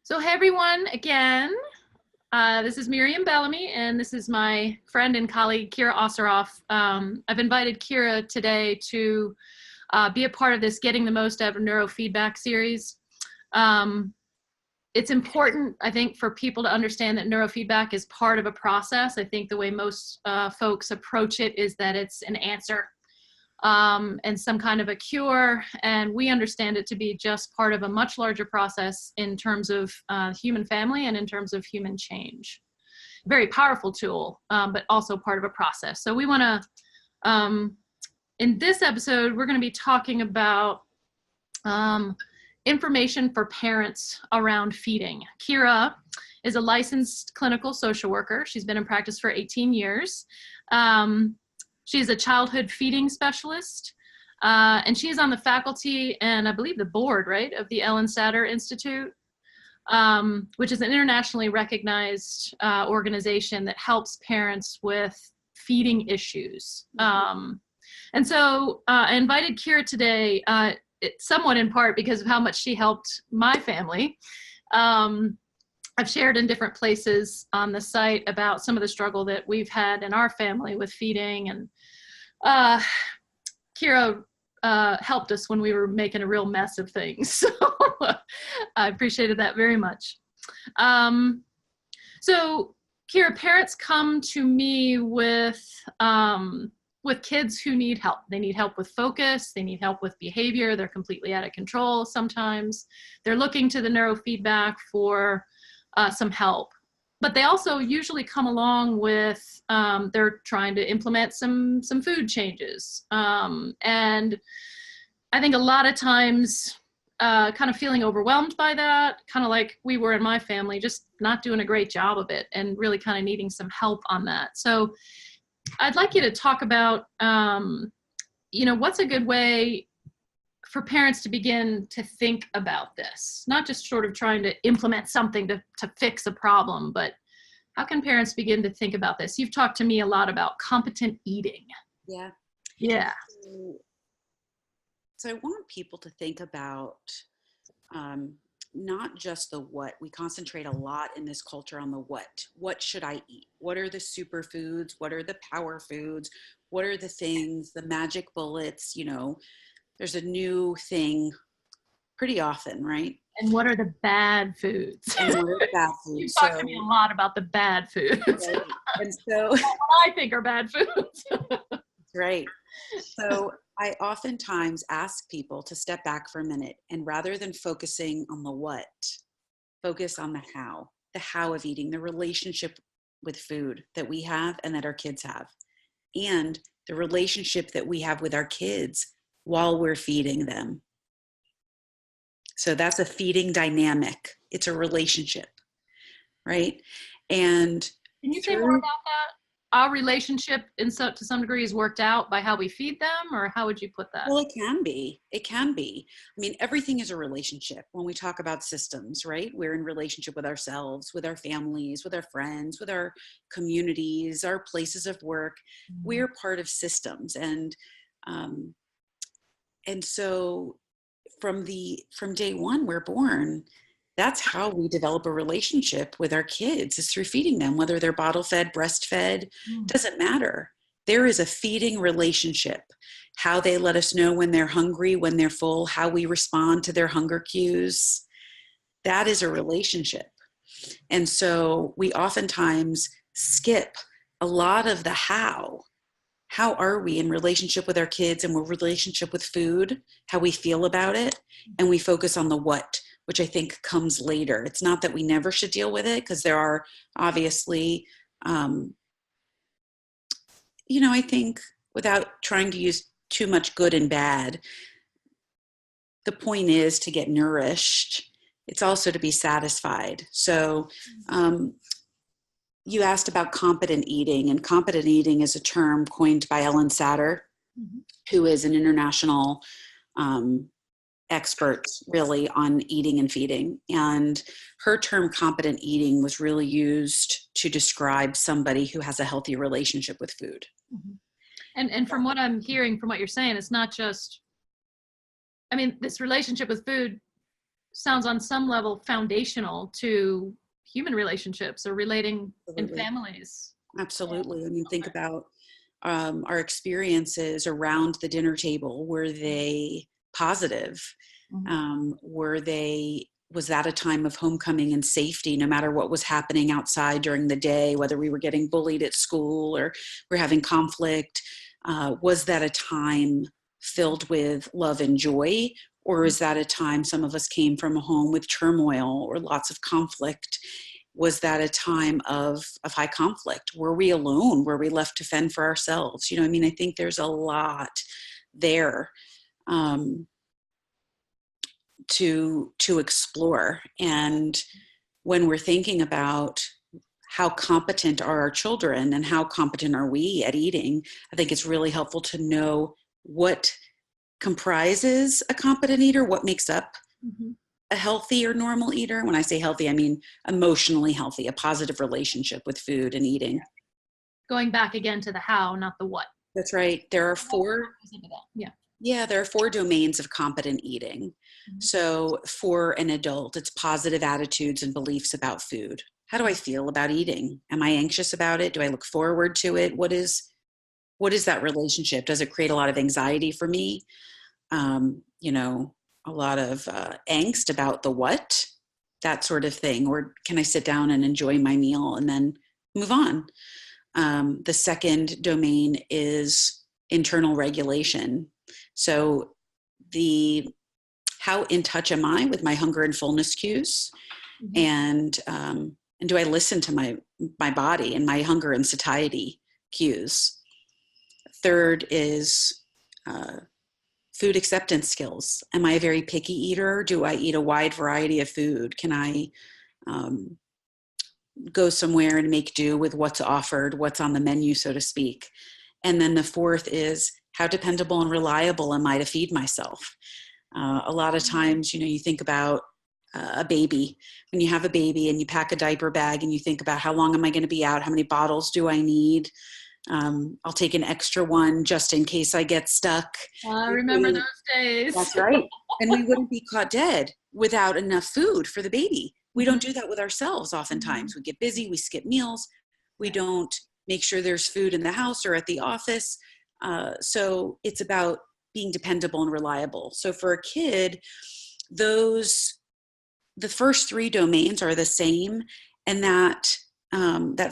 So hey everyone, again, this is Miriam Bellamy, and this is my friend and colleague, Keira Oseroff. I've invited Keira today to be a part of this Getting the Most Out of Neurofeedback series. It's important, I think, for people to understand that neurofeedback is part of a process. I think the way most folks approach it is that it's an answer and some kind of a cure, and we understand it to be just part of a much larger process in terms of human family and in terms of human change. Very powerful tool, but also part of a process. So we want to, in this episode, we're going to be talking about information for parents around feeding. Keira is a licensed clinical social worker. She's been in practice for 18 years. She's a childhood feeding specialist, and she's on the faculty and I believe the board, right, of the Ellyn Satter Institute, which is an internationally recognized organization that helps parents with feeding issues. And so I invited Keira today, somewhat in part because of how much she helped my family. I've shared in different places on the site about some of the struggle that we've had in our family with feeding, and Keira helped us when we were making a real mess of things. So I appreciated that very much. So Keira, parents come to me with kids who need help. They need help with focus. They need help with behavior. They're completely out of control sometimes. They're looking to the neurofeedback for some help. But they also usually come along with, they're trying to implement some food changes. And I think a lot of times kind of feeling overwhelmed by that, kind of like we were in my family, just not doing a great job of it and really kind of needing some help on that. So I'd like you to talk about, what's a good way for parents to begin to think about this, not just sort of trying to implement something to fix a problem, but how can parents begin to think about this? You've talked to me a lot about competent eating. Yeah. Yeah. So I want people to think about not just the what. We concentrate a lot in this culture on the what. What should I eat? What are the superfoods? What are the power foods? What are the things, the magic bullets? There's a new thing pretty often, right? And what are the bad foods? And what are the bad foods? You talked to me a lot about the bad foods. Right. And so what I think are bad foods. Right. So I oftentimes ask people to step back for a minute and rather than focusing on the what, focus on the how of eating, the relationship with food that we have and that our kids have, and the relationship that we have with our kids while we're feeding them. So that's a feeding dynamic. It's a relationship, right? And can you say more about that? Our relationship to some degree is worked out by how we feed them, or how would you put that? Well, it can be. It can be. I mean, everything is a relationship. When we talk about systems, right? We're in relationship with ourselves, with our families, with our friends, with our communities, our places of work. Mm-hmm. We're part of systems. And so from day one, we're born. That's how we develop a relationship with our kids, is through feeding them, whether they're bottle fed, breastfed, doesn't matter. There is a feeding relationship. How they let us know when they're hungry, when they're full, how we respond to their hunger cues. That is a relationship. And so we oftentimes skip a lot of the how. How are we in relationship with our kids and relationship with food, how we feel about it, and we focus on the what, which I think comes later. It's not that we never should deal with it, because there are obviously, I think without trying to use too much good and bad, the point is to get nourished. It's also to be satisfied. So you asked about competent eating, and competent eating is a term coined by Ellyn Satter, mm-hmm. who is an international expert really on eating and feeding. And her term competent eating was really used to describe somebody who has a healthy relationship with food. Mm-hmm. And from what I'm hearing, from what you're saying, it's not just, I mean, this relationship with food sounds on some level foundational to human relationships or relating in Absolutely. families. Absolutely. I mean, think about our experiences around the dinner table. Were they positive? Was that a time of homecoming and safety, no matter what was happening outside during the day, whether we were getting bullied at school or we're having conflict? Was that a time filled with love and joy? Or is that a time some of us came from a home with turmoil or lots of conflict? Was that a time of high conflict? Were we alone? Were we left to fend for ourselves? I mean, I think there's a lot there to explore. And when we're thinking about how competent are our children and how competent are we at eating, I think it's really helpful to know what comprises a competent eater, what makes up a healthy or normal eater. When I say healthy, I mean emotionally healthy, a positive relationship with food and eating. Going back again to the how, not the what. That's right. There are four. Yeah, there are 4 domains of competent eating. So for an adult, it's positive attitudes and beliefs about food. How do I feel about eating? Am I anxious about it? Do I look forward to it? What is that relationship? Does it create a lot of anxiety for me? A lot of angst about the what, that sort of thing. Or can I sit down and enjoy my meal and then move on? The second domain is internal regulation. So how in touch am I with my hunger and fullness cues? And do I listen to my body and my hunger and satiety cues? Third is food acceptance skills. Am I a very picky eater? Do I eat a wide variety of food? Can I go somewhere and make do with what's offered, what's on the menu, so to speak? And then the fourth is, how dependable and reliable am I to feed myself? A lot of times, you think about a baby. When you have a baby and you pack a diaper bag and you think about how long am I going to be out? How many bottles do I need? I'll take an extra one just in case I get stuck. I remember those days. That's right. And we wouldn't be caught dead without enough food for the baby. We don't do that with ourselves oftentimes. We get busy, we skip meals, we don't make sure there's food in the house or at the office. So it's about being dependable and reliable. So for a kid, the first 3 domains are the same. And that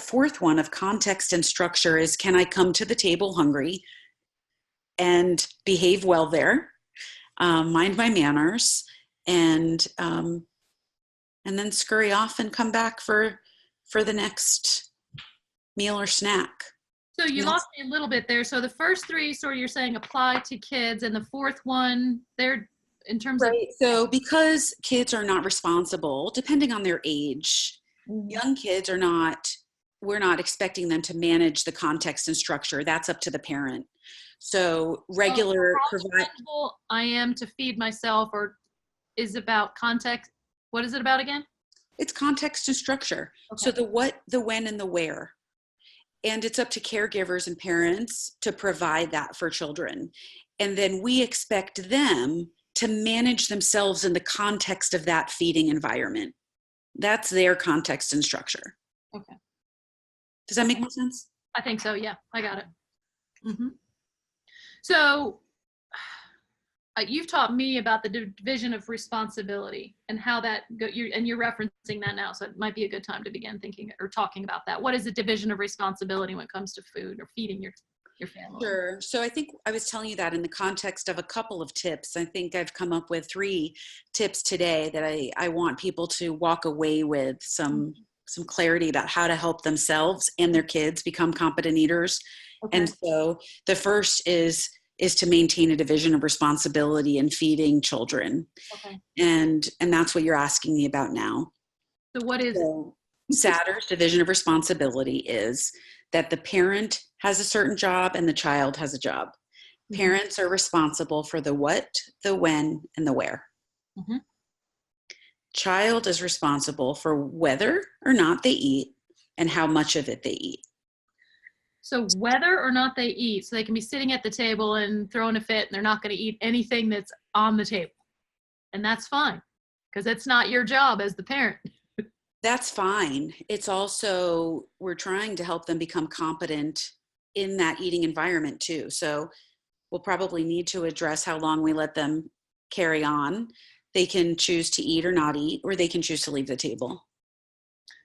fourth one of context and structure is, can I come to the table hungry and behave well there, mind my manners, and then scurry off and come back for the next meal or snack. So you lost me a little bit there. So the first 3 sort of you're saying apply to kids, and the fourth one, they're in terms of... So because kids are not responsible, depending on their age, young kids we're not expecting them to manage the context and structure. That's up to the parent. So how I am to feed myself, or is about context. What is it about again? It's context and structure. Okay. So the what, the when, and the where. And it's up to caregivers and parents to provide that for children. And then we expect them to manage themselves in the context of that feeding environment. That's their context and structure. Okay. Does that make more sense? I think so. Yeah, I got it. So you've taught me about the division of responsibility and how that you're referencing that now. So it might be a good time to begin thinking or talking about that. What is the division of responsibility when it comes to food or feeding your family? Sure. So I think I was telling you that in the context of a couple of tips. I think I've come up with 3 tips today that I want people to walk away with some clarity about how to help themselves and their kids become competent eaters. Okay. And so the first is to maintain a division of responsibility in feeding children. Okay. And that's what you're asking me about now. So what is it? Satter's division of responsibility is that the parent has a certain job and the child has a job. Parents are responsible for the what, the when, and the where. Child is responsible for whether or not they eat and how much of it they eat. So whether or not they eat, so they can be sitting at the table and throwing a fit and they're not going to eat anything that's on the table. And that's fine. because it's not your job as the parent. That's fine. It's also, we're trying to help them become competent in that eating environment too. So we'll probably need to address how long we let them carry on. They can choose to eat or not eat, or they can choose to leave the table.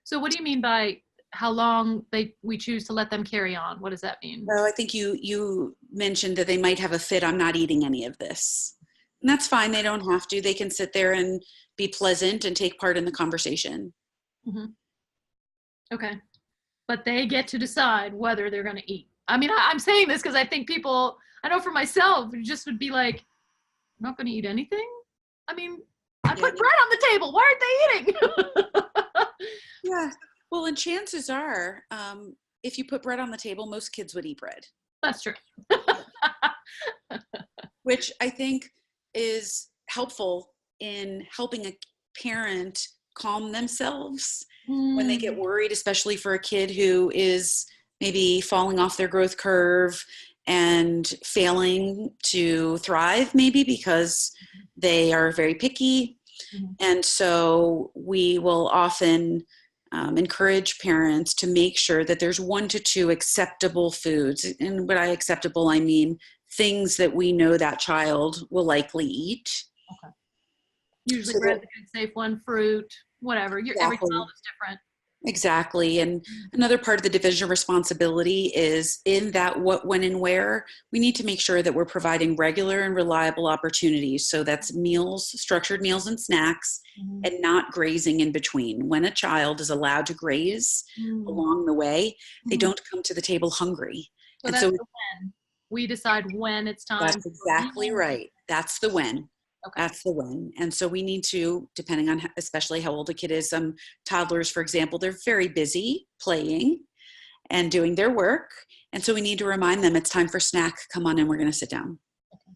So what do you mean by how long we choose to let them carry on? What does that mean? So I think you mentioned that they might have a fit, I'm not eating any of this. And that's fine. They don't have to. They can sit there and be pleasant and take part in the conversation. Mm-hmm. Okay. But they get to decide whether they're going to eat. I mean, I'm saying this because I think people, I know for myself, it just would be like, I'm not going to eat anything. I mean, I put bread on the table. Why aren't they eating? Yeah. Well, and chances are, if you put bread on the table, most kids would eat bread. That's true. Which I think is helpful in helping a parent calm themselves when they get worried, especially for a kid who is maybe falling off their growth curve and failing to thrive, maybe because they are very picky. Mm-hmm. And so we will often encourage parents to make sure that there's 1 to 2 acceptable foods. And by acceptable, I mean things that we know that child will likely eat. Okay. Usually bread's a good safe one, fruit, whatever. Exactly. Every child is different. Exactly. And another part of the division of responsibility is in that what, when, and where, we need to make sure that we're providing regular and reliable opportunities. So that's meals, structured meals and snacks, and not grazing in between. When a child is allowed to graze along the way, they don't come to the table hungry. So that's the when. We decide when it's time. That's exactly right. That's the when. Okay. That's the when. And so we need to, depending on especially how old a kid is, some toddlers, for example, they're very busy playing and doing their work. And so we need to remind them it's time for snack. Come on in, we're going to sit down. Okay.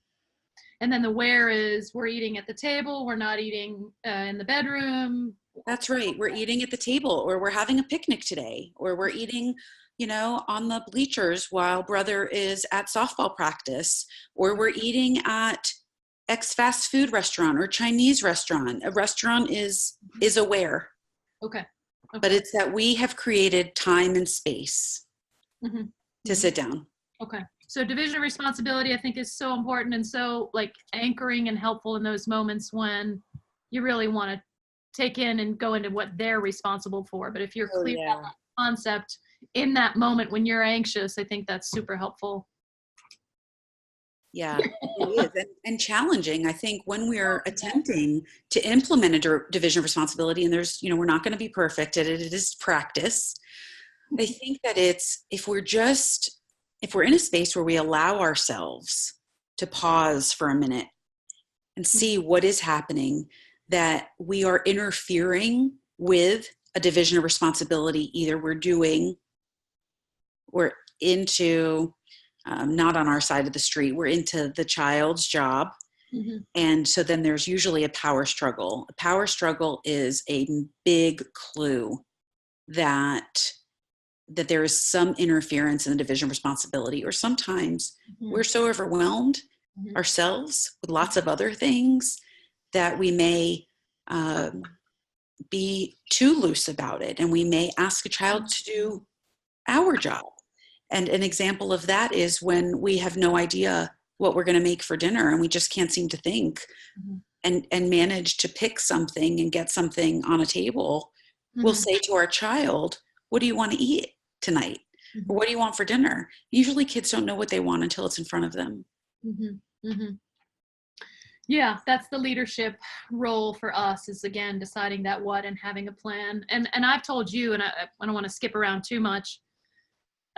And then the where is we're eating at the table. We're not eating in the bedroom. That's right. We're eating at the table, or we're having a picnic today, or we're eating, on the bleachers while brother is at softball practice, or we're eating at X fast food restaurant or Chinese restaurant. A restaurant is aware. Okay. But it's that we have created time and space to sit down. Okay. So division of responsibility, I think, is so important and so anchoring and helpful in those moments when you really want to take in and go into what they're responsible for. But if you're clear about that concept in that moment when you're anxious, I think that's super helpful. Yeah, it is. And challenging. I think when we're attempting to implement a division of responsibility, and there's, we're not going to be perfect at it, it is practice. I think that if we're in a space where we allow ourselves to pause for a minute and see what is happening, that we are interfering with a division of responsibility. Either we're into not on our side of the street, we're into the child's job. And so then there's usually a power struggle. A power struggle is a big clue that there is some interference in the division of responsibility, or sometimes we're so overwhelmed ourselves with lots of other things that we may be too loose about it, and we may ask a child to do our job. And an example of that is when we have no idea what we're going to make for dinner, and we just can't seem to think and manage to pick something and get something on a table. We'll say to our child, what do you want to eat tonight? Or what do you want for dinner? Usually kids don't know what they want until it's in front of them. Yeah, that's the leadership role for us, is again deciding that what and having a plan. And I've told you, and I don't want to skip around too much,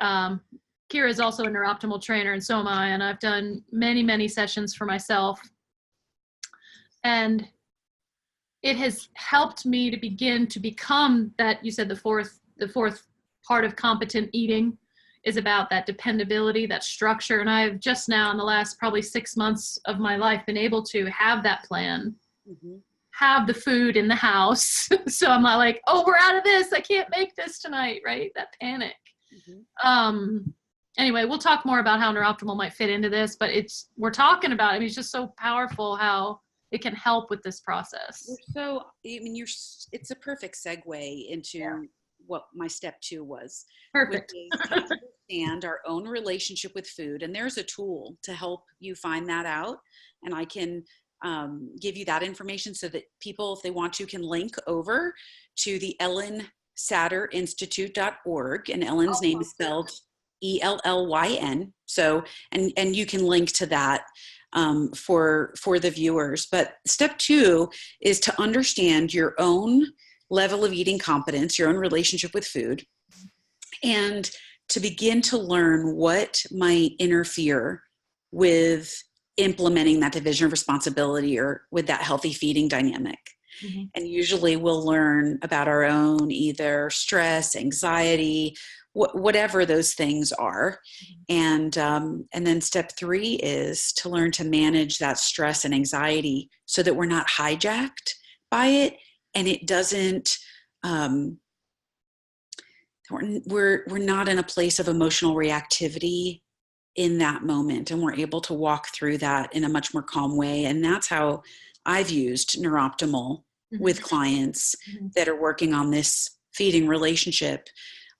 Keira is also a NeurOptimal trainer, and so am I, and I've done many, many sessions for myself. And it has helped me to begin to become that, you said the fourth part of competent eating is about that dependability, that structure. And I've just now in the last probably 6 months of my life been able to have that plan, have the food in the house. So I'm not like, oh, we're out of this, I can't make this tonight, right? That panic. Anyway, we'll talk more about how NeurOptimal might fit into this, but we're talking about, it's just so powerful how it can help with this process. So, I mean, it's a perfect segue into what my step 2 was. Perfect. Which is to understand our own relationship with food. And there's a tool to help you find that out. And I can give you that information so that people, if they want to, can link over to the Ellyn Satter Institute.org. And Ellyn's name is spelled Ellyn. So, and you can link to that for the viewers. But step 2 is to understand your own level of eating competence, your own relationship with food, and to begin to learn what might interfere with implementing that division of responsibility or with that healthy feeding dynamic. Mm-hmm. And usually we'll learn about our own either stress, anxiety, whatever those things are. Mm-hmm. And then step 3 is to learn to manage that stress and anxiety so that we're not hijacked by it, and it doesn't, we're not in a place of emotional reactivity in that moment, and we're able to walk through that in a much more calm way. And that's how I've used NeurOptimal mm-hmm. with clients mm-hmm. that are working on this feeding relationship,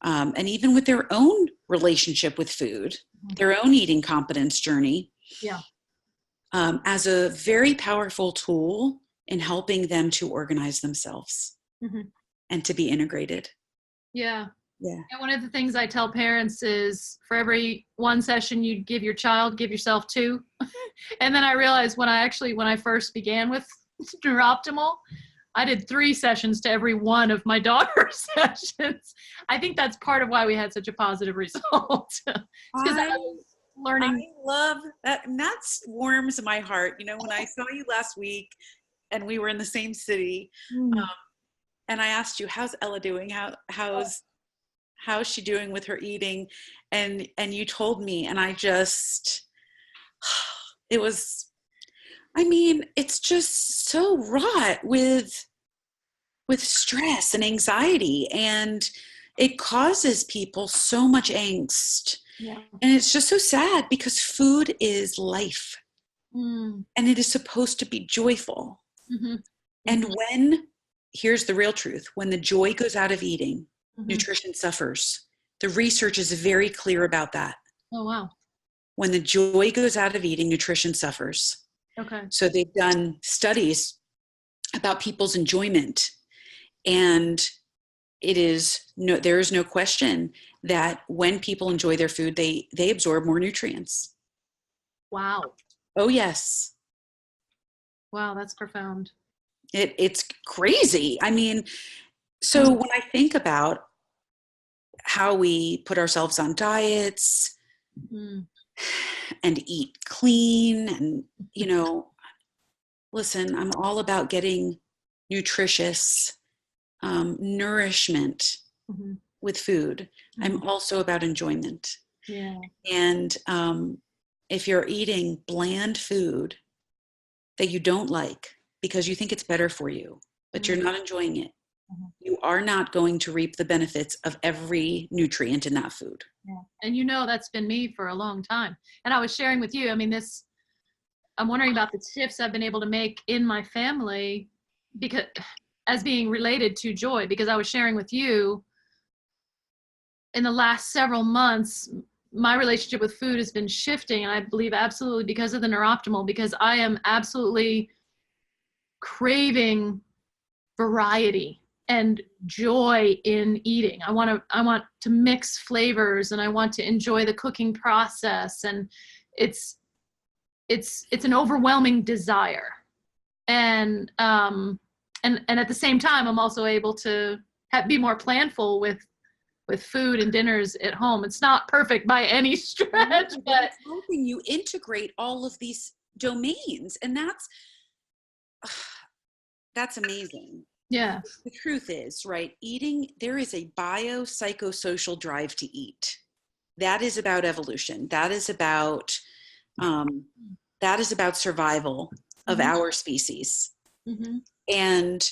and even with their own relationship with food, mm-hmm. their own eating competence journey, as a very powerful tool in helping them to organize themselves mm-hmm. and to be integrated. Yeah. And one of the things I tell parents is for every one session you give your child, give yourself 2. And then I realized when I first began with NeurOptimal, I did 3 sessions to every one of my daughter's sessions. I think that's part of why we had such a positive result. Because I was learning. I love that. And that warms my heart. You know, when I saw you last week and we were in the same city, and I asked you, how's Ella doing? How's she doing with her eating? And you told me, and I just, it's just so wrought with stress and anxiety, and it causes people so much angst. Yeah. And it's just so sad because food is life and it is supposed to be joyful. Mm-hmm. And here's the real truth, when the joy goes out of eating, mm-hmm. nutrition suffers. The research is very clear about that. Oh, wow. When the joy goes out of eating, nutrition suffers. Okay. So they've done studies about people's enjoyment, and there is no question that when people enjoy their food, they absorb more nutrients. Wow. Oh, yes. Wow, that's profound. It's crazy. I mean, so when I think about how we put ourselves on diets and eat clean, and, listen, I'm all about getting nutritious nourishment with food. I'm also about enjoyment. Yeah. And if you're eating bland food that you don't like because you think it's better for you, but you're not enjoying it, you are not going to reap the benefits of every nutrient in that food. Yeah. And that's been me for a long time. And I was sharing with you, I'm wondering about the shifts I've been able to make in my family because as being related to joy, because I was sharing with you in the last several months, my relationship with food has been shifting. And I believe absolutely because of the NeurOptimal, because I am absolutely craving variety and joy in eating. I want to mix flavors, and I want to enjoy the cooking process. And it's an overwhelming desire. And at the same time, I'm also able to be more planful with food and dinners at home. It's not perfect by any stretch, but it's helping you integrate all of these domains, and that's amazing. Yeah. The truth is, right, eating, there is a biopsychosocial drive to eat. That is about evolution. That is about survival of our species. Mm-hmm. And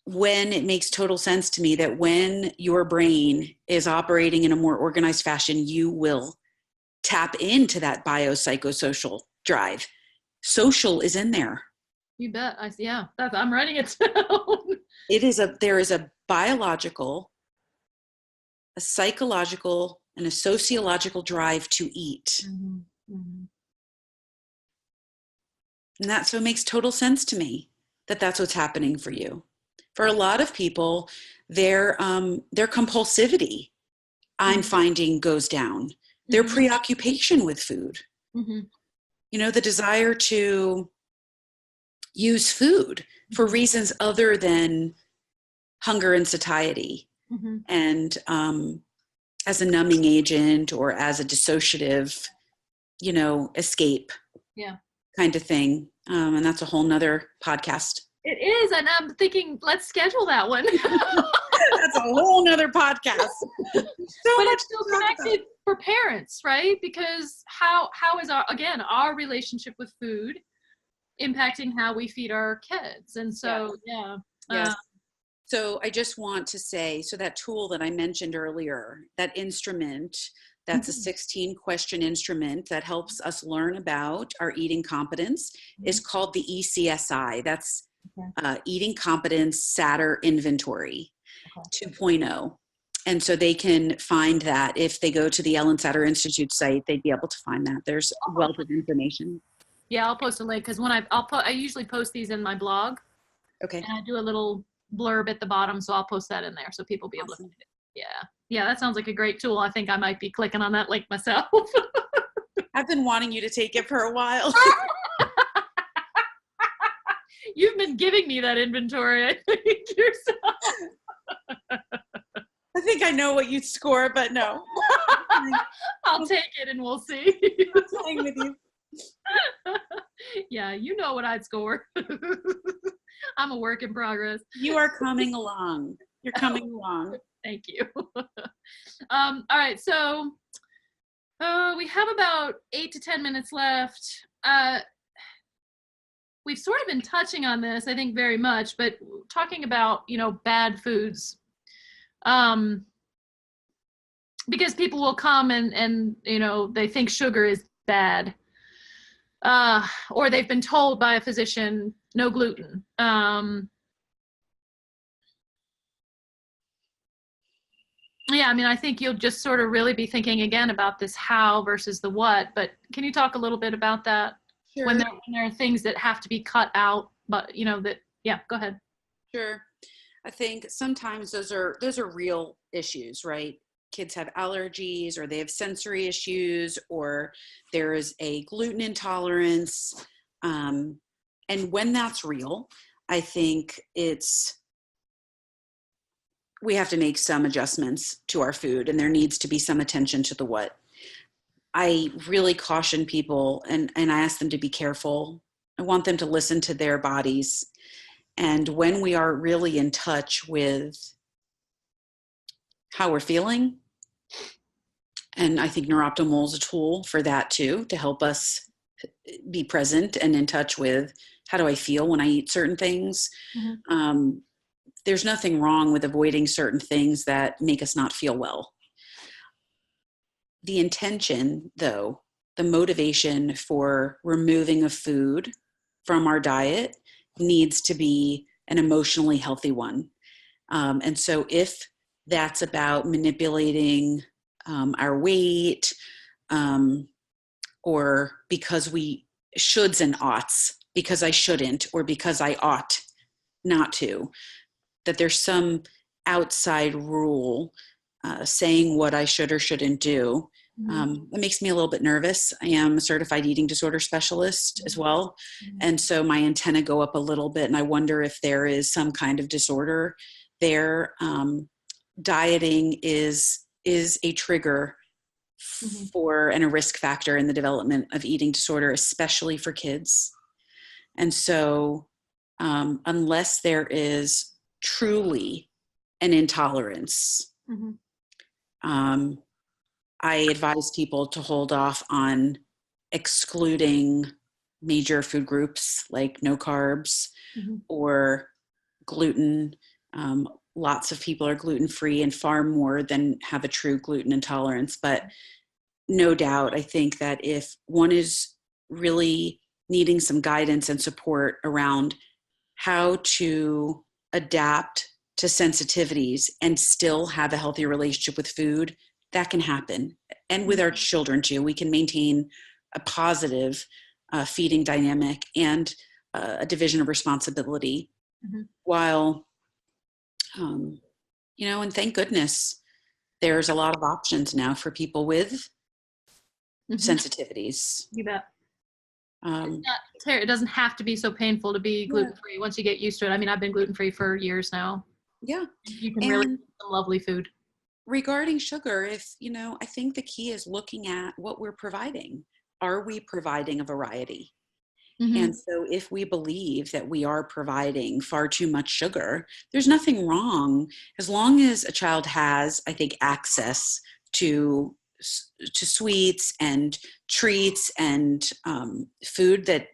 when it makes total sense to me that when your brain is operating in a more organized fashion, you will tap into that biopsychosocial drive. Social is in there. You bet. Yeah, I'm writing it down. There is a biological, a psychological, and a sociological drive to eat. Mm-hmm. Mm-hmm. And so it makes total sense to me that that's what's happening for you. For a lot of people, their compulsivity, I'm finding, goes down. Their preoccupation with food. Mm-hmm. You know, the desire to use food for reasons other than hunger and satiety, and as a numbing agent or as a dissociative, escape kind of thing. And that's a whole nother podcast. It is. And I'm thinking, let's schedule that one. That's a whole nother podcast. But it's still connected for parents, right? Because how is our relationship with food impacting how we feed our kids? And so, Yes. So I just want to say, so that tool that I mentioned earlier, that instrument, that's a 16-question instrument that helps us learn about our eating competence, is called the ECSI. That's Eating Competence Satter Inventory 2.0. And so they can find that if they go to the Ellyn Satter Institute site, they'd be able to find that. There's a wealth of information. Yeah, I'll post a link, because when I usually post these in my blog. Okay. And I do a little blurb at the bottom, so I'll post that in there so people be able to find it. Yeah, that sounds like a great tool. I think I might be clicking on that link myself. I've been wanting you to take it for a while. You've been giving me that inventory, I think, yourself. I think I know what you'd score, but no. I'll take it and we'll see. I'm playing with you. Yeah, you know what I'd score. I'm a work in progress. You are coming along. You're coming along. Thank you. All right, so we have about 8 to 10 minutes left. We've sort of been touching on this, I think, very much, but talking about, bad foods. Because people will come and they think sugar is bad. Or they've been told by a physician, no gluten. I think you'll just sort of really be thinking again about this how versus the what, but can you talk a little bit about that? Sure. When there are things that have to be cut out, but go ahead. Sure. I think sometimes those are real issues, right? Kids have allergies, or they have sensory issues, or there is a gluten intolerance. And when that's real, I think we have to make some adjustments to our food, and there needs to be some attention to the what. I really caution people, and I ask them to be careful. I want them to listen to their bodies. And when we are really in touch with how we're feeling, and I think NeurOptimal is a tool for that too, to help us be present and in touch with how do I feel when I eat certain things. There's nothing wrong with avoiding certain things that make us not feel well. The intention, though, the motivation for removing a food from our diet needs to be an emotionally healthy one. And so if that's about manipulating our weight, or because we shoulds and oughts, because I shouldn't, or because I ought not to, that there's some outside rule saying what I should or shouldn't do. It makes me a little bit nervous. I am a certified eating disorder specialist as well. And so my antenna go up a little bit, and I wonder if there is some kind of disorder there. Dieting is a trigger for and a risk factor in the development of eating disorder, especially for kids. And so unless there is truly an intolerance, I advise people to hold off on excluding major food groups like no carbs or gluten. Lots of people are gluten-free, and far more than have a true gluten intolerance. But no doubt, I think that if one is really needing some guidance and support around how to adapt to sensitivities and still have a healthy relationship with food, that can happen. And with our children too, we can maintain a positive feeding dynamic and a division of responsibility while, and thank goodness there's a lot of options now for people with sensitivities. You bet. It doesn't have to be so painful to be gluten-free once you get used to it. I mean, I've been gluten-free for years now. Yeah. You can really eat some lovely food. Regarding sugar, I think the key is looking at what we're providing. Are we providing a variety? And so if we believe that we are providing far too much sugar, there's nothing wrong as long as a child has, I think, access to sweets and treats and food that,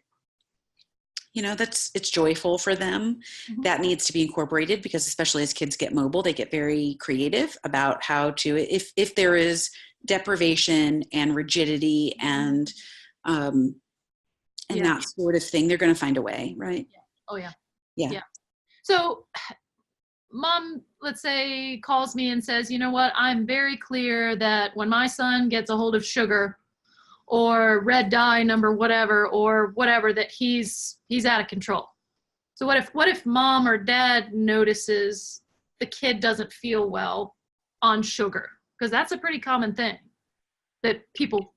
it's joyful for them. That needs to be incorporated, because especially as kids get mobile, they get very creative about how to, if there is deprivation and rigidity and that sort of thing, they're going to find a way, right? Oh yeah. Yeah. So mom, let's say, calls me and says, you know what, I'm very clear that when my son gets a hold of sugar or red dye number whatever, or whatever, that he's out of control. So what if mom or dad notices the kid doesn't feel well on sugar? Because that's a pretty common thing that people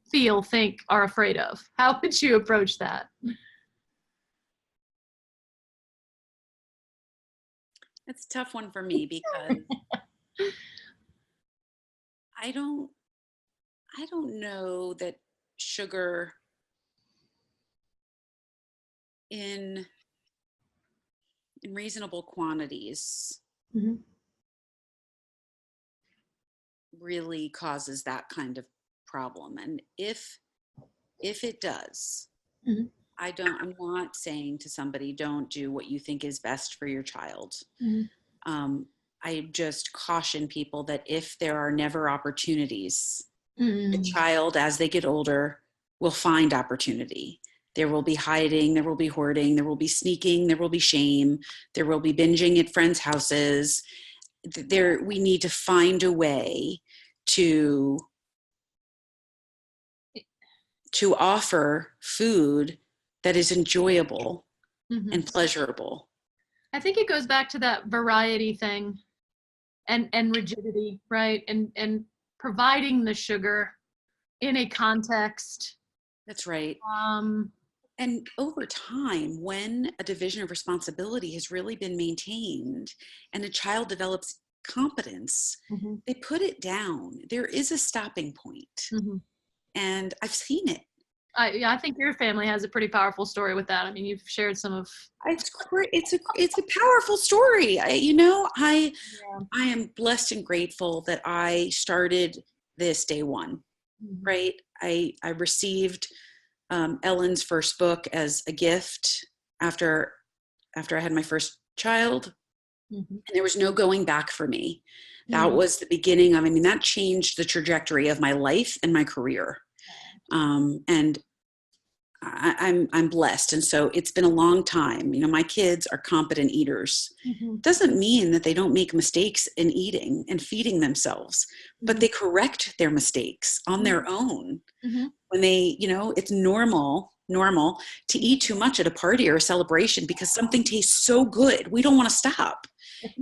think, are afraid of. How would you approach that? It's a tough one for me because I don't know that sugar in reasonable quantities really causes that kind of problem. And if it does, I'm not saying to somebody, don't do what you think is best for your child. I just caution people that if there are never opportunities, the child, as they get older, will find opportunity. There will be hiding, there will be hoarding, there will be sneaking, there will be shame, there will be binging at friends' houses. We need to find a way to offer food that is enjoyable and pleasurable. I think it goes back to that variety thing and rigidity, right? And providing the sugar in a context. That's right. And over time, when a division of responsibility has really been maintained and a child develops competence, they put it down. There is a stopping point. And I've seen it. I think your family has a pretty powerful story with that. I mean, you've shared some of. It's great. It's a powerful story. I am blessed and grateful that I started this day one. Right. I received Ellyn's first book as a gift after I had my first child, and there was no going back for me. That was the beginning of. That changed the trajectory of my life and my career. And I'm blessed. And so it's been a long time. My kids are competent eaters. Doesn't mean that they don't make mistakes in eating and feeding themselves, but they correct their mistakes on their own. When they, it's normal to eat too much at a party or a celebration because something tastes so good. We don't want to stop.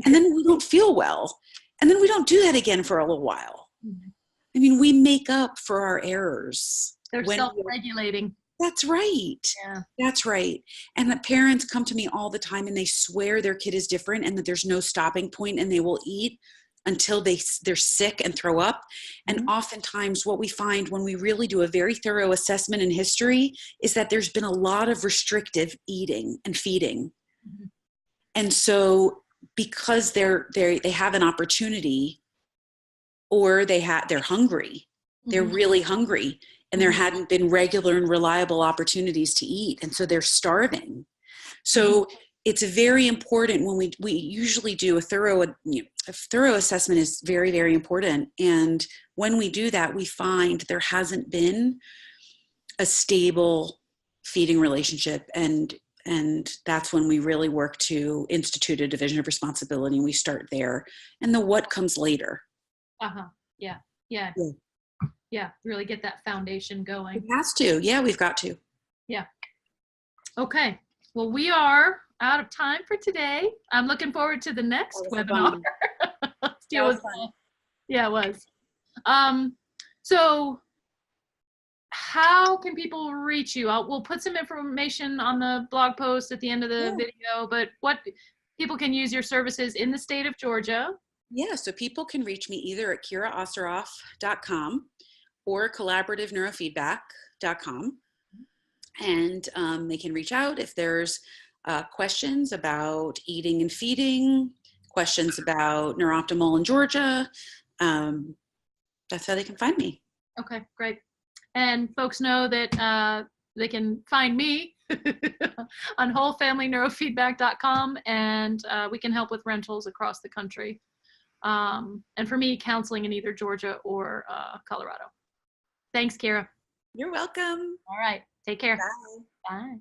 And then we don't feel well. And then we don't do that again for a little while. We make up for our errors. They're self-regulating. That's right. Yeah. That's right. And the parents come to me all the time and they swear their kid is different and that there's no stopping point, and they will eat until they're sick and throw up. And oftentimes what we find when we really do a very thorough assessment in history is that there's been a lot of restrictive eating and feeding. And so because they have an opportunity, or they're hungry, they're really hungry, and there hadn't been regular and reliable opportunities to eat. And so they're starving. So it's very important when we usually do a thorough assessment is very, very important. And when we do that, we find there hasn't been a stable feeding relationship, and that's when we really work to institute a division of responsibility, and we start there, and the what comes later. Yeah. Yeah. Yeah. Yeah. Really get that foundation going. It has to. Yeah, we've got to. Yeah. Okay. Well, we are out of time for today. I'm looking forward to the next webinar. That was fun. Yeah, it was. So how can people reach you? We'll put some information on the blog post at the end of the video, but what people can use your services in the state of Georgia? Yeah, so people can reach me either at KeiraOseroff.com or collaborativeneurofeedback.com. And they can reach out if there's questions about eating and feeding, questions about NeurOptimal in Georgia. That's how they can find me. Okay, great. And folks know that they can find me on wholefamilyneurofeedback.com, and we can help with rentals across the country. And for me, counseling in either Georgia or Colorado. Thanks, Keira. You're welcome. All right. Take care. Bye. Bye.